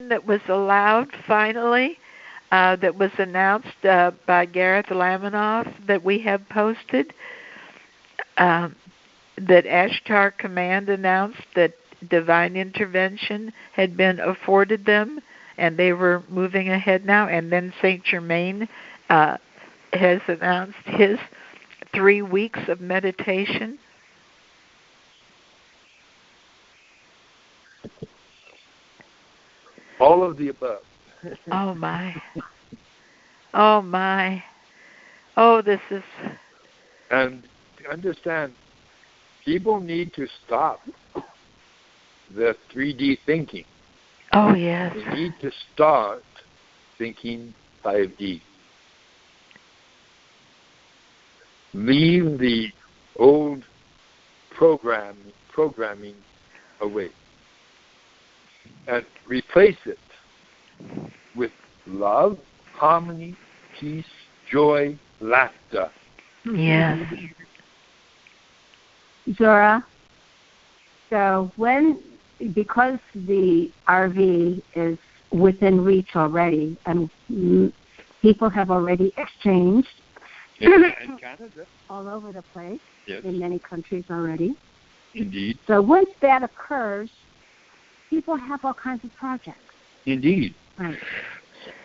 that was allowed finally, that was announced by Gareth Laminoff that we have posted, um, that Ashtar Command announced that divine intervention had been afforded them and they were moving ahead now. And then Saint Germain has announced his 3 weeks of meditation. All of the above. Oh my. Oh my. Oh, this is... And understand, people need to stop the 3D thinking. Oh, yes. They need to start thinking 5D. Leave the old programming away and replace it with love, harmony, peace, joy, laughter. Yes. Zora, so because the RV is within reach already and people have already exchanged In Canada. all over the place, Yes. in many countries already. Indeed. So once that occurs, people have all kinds of projects. Indeed. Right.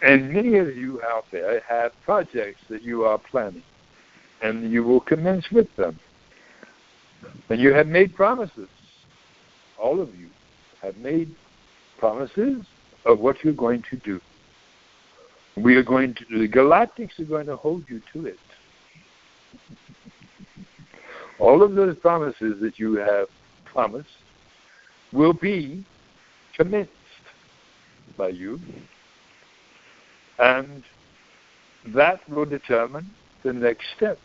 And many of you out there have projects that you are planning, and you will commence with them. And you have made promises. All of you have made promises of what you're going to do. The Galactics are going to hold you to it. All of those promises that you have promised will be commenced by you, and that will determine the next step.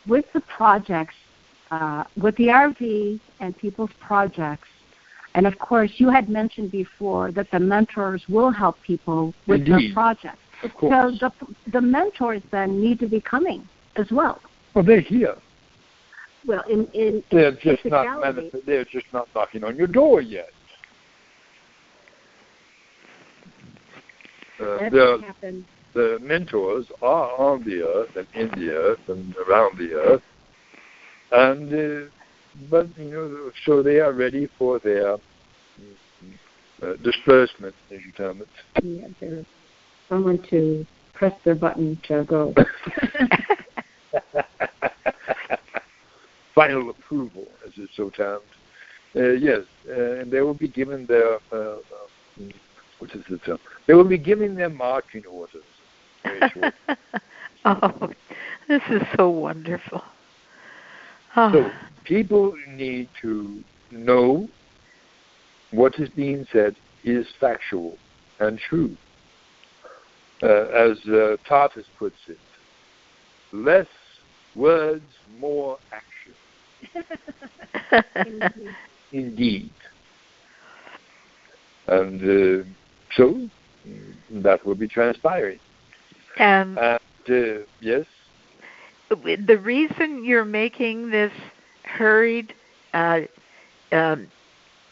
With the projects, with the RV and people's projects, and of course you had mentioned before that the mentors will help people with Indeed. their projects. Of course. So the mentors then need to be coming as well. Well, they're here. Well, in They're just physicality. they're just not knocking on your door yet. That can happen. The mentors are on the earth and in the earth and around the earth, and but so they are ready for their disbursement, as you term it. Yeah, there's someone to press their button to go. Final approval, as it's so termed. Yes, and they will be given their what is the term? They will be giving their marching orders. Very short. Oh, this is so wonderful. Oh. So people need to know what is being said is factual and true. As Tartus puts it, less words, more action. Indeed. And so that will be transpiring. And yes? The reason you're making this hurried,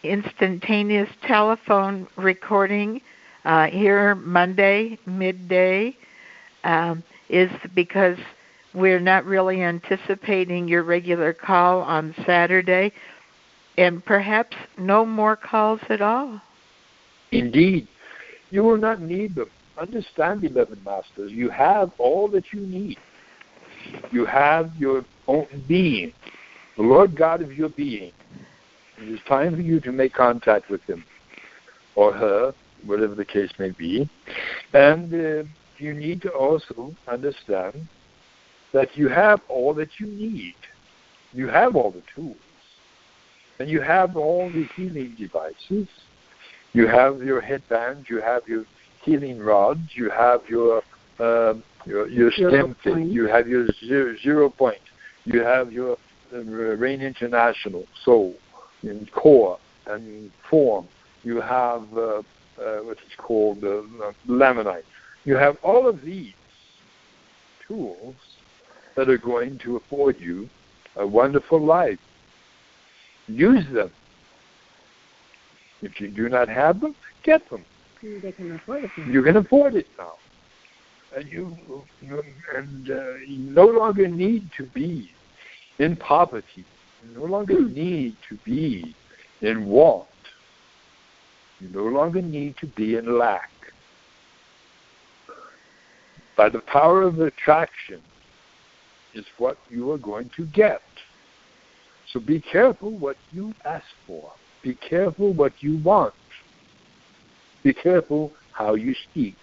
instantaneous telephone recording here Monday, midday, is because we're not really anticipating your regular call on Saturday, and perhaps no more calls at all. Indeed. You will not need them. Understand, beloved masters, you have all that you need. You have your own being, the Lord God of your being. It is time for you to make contact with him or her, whatever the case may be. And you need to also understand that you have all that you need. You have all the tools. And you have all the healing devices. You have your headbands, you have your healing rods, you have your stem thing, you have your 0 point, you have your Rain International soul in core and form. You have what is called laminite. You have all of these tools that are going to afford you a wonderful life. Use them. If you do not have them, get them. They can afford it now. You can afford it now. And you no longer need to be in poverty. You no longer need to be in want. You no longer need to be in lack. By the power of attraction is what you are going to get. So be careful what you ask for. Be careful what you want. Be careful how you speak.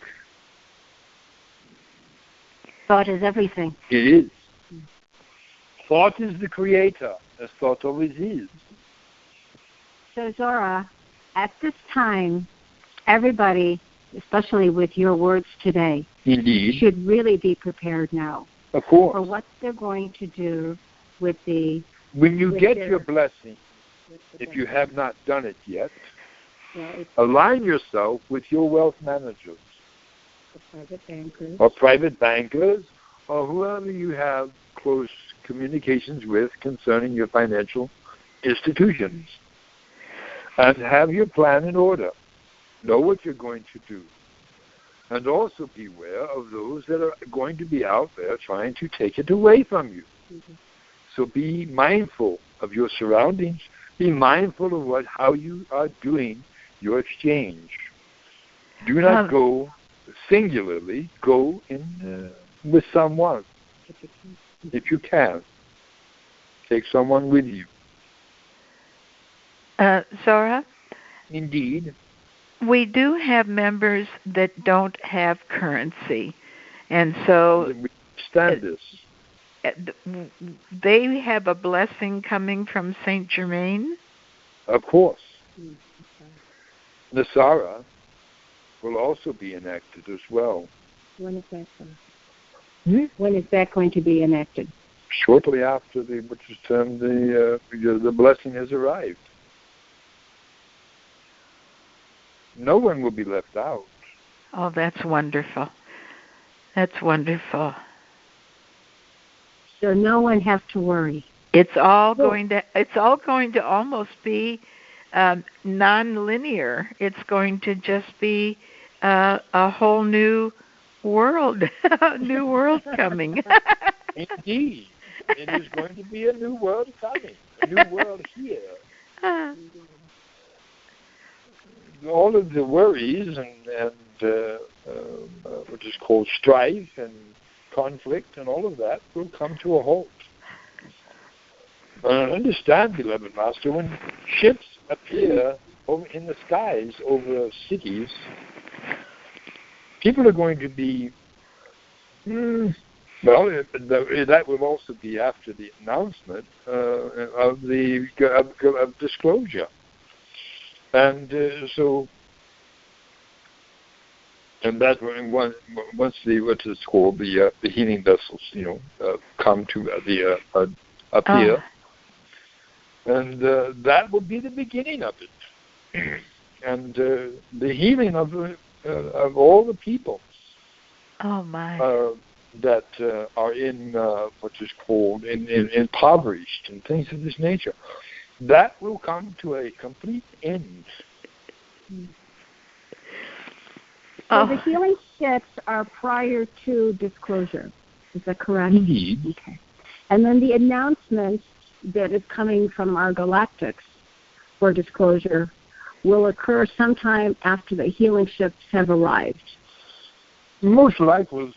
Thought is everything. It is. Thought is the creator, as thought always is. So, Zora, at this time, everybody, especially with your words today, Indeed. should really be prepared now Of course. for what they're going to do with the... When you get their- your blessing, if you have not done it yet, Yeah, align yourself with your wealth managers the private bankers. or private bankers or whoever you have close communications with concerning your financial institutions. And have your plan in order. Know what you're going to do. And also beware of those that are going to be out there trying to take it away from you. Mm-hmm. So be mindful of your surroundings. Be mindful of how you are doing your exchange. Do not go singularly. Go in with someone, if you can. Take someone with you. Zora? Indeed. We do have members that don't have currency, and so We understand this. they have a blessing coming from Saint Germain. Of course. Nasara will also be enacted as well. When is that going? When is that going to be enacted? Shortly after which is termed the blessing has arrived. No one will be left out. Oh, that's wonderful. That's wonderful. So no one has to worry. It's all going to almost be non-linear. It's going to just be a whole new world, a new world coming. Indeed. It is going to be a new world coming, a new world here. All of the worries and what is called strife and conflict and all of that will come to a halt. Understand, beloved Master, when ships appear over in the skies over cities, people are going to be, that will also be after the announcement of disclosure. And that once what is called the healing vessels, come to appear, and that will be the beginning of it, and the healing of all the people. Oh my! That are in what is called impoverished and things of this nature. That will come to a complete end. So the healing ships are prior to disclosure. Is that correct? Indeed. Okay. And then the announcement that is coming from our galactics for disclosure will occur sometime after the healing ships have arrived. Most likely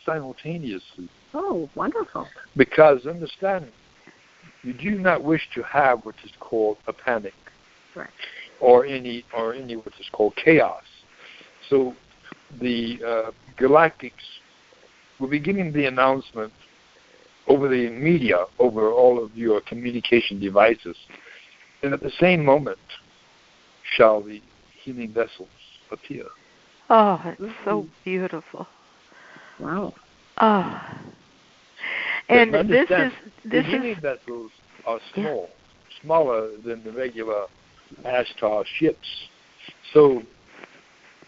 simultaneously. Oh, wonderful. Because, understand, you do not wish to have what is called a panic. Right. Or any what is called chaos. So the galactics will be giving the announcement over the media, over all of your communication devices. And at the same moment shall the healing vessels appear. Oh, it's so beautiful. Wow. Oh. And the healing vessels are small, smaller than the regular Ashtar ships. So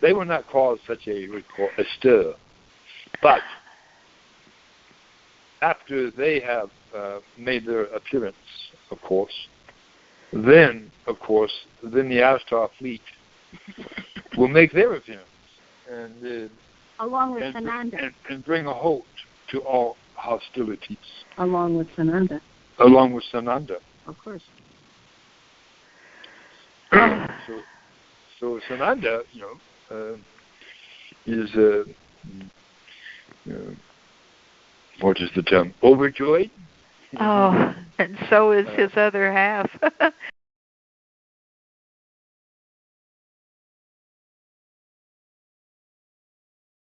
they will not cause such a stir. But after they have made their appearance, of course, then, of course, then the Ashtar fleet will make their appearance and Along with Sananda. And bring a halt to all hostilities. Along with Sananda. Along with Sananda. Of course. So Sananda, is what is the term? Overjoyed. Oh, and so is his other half.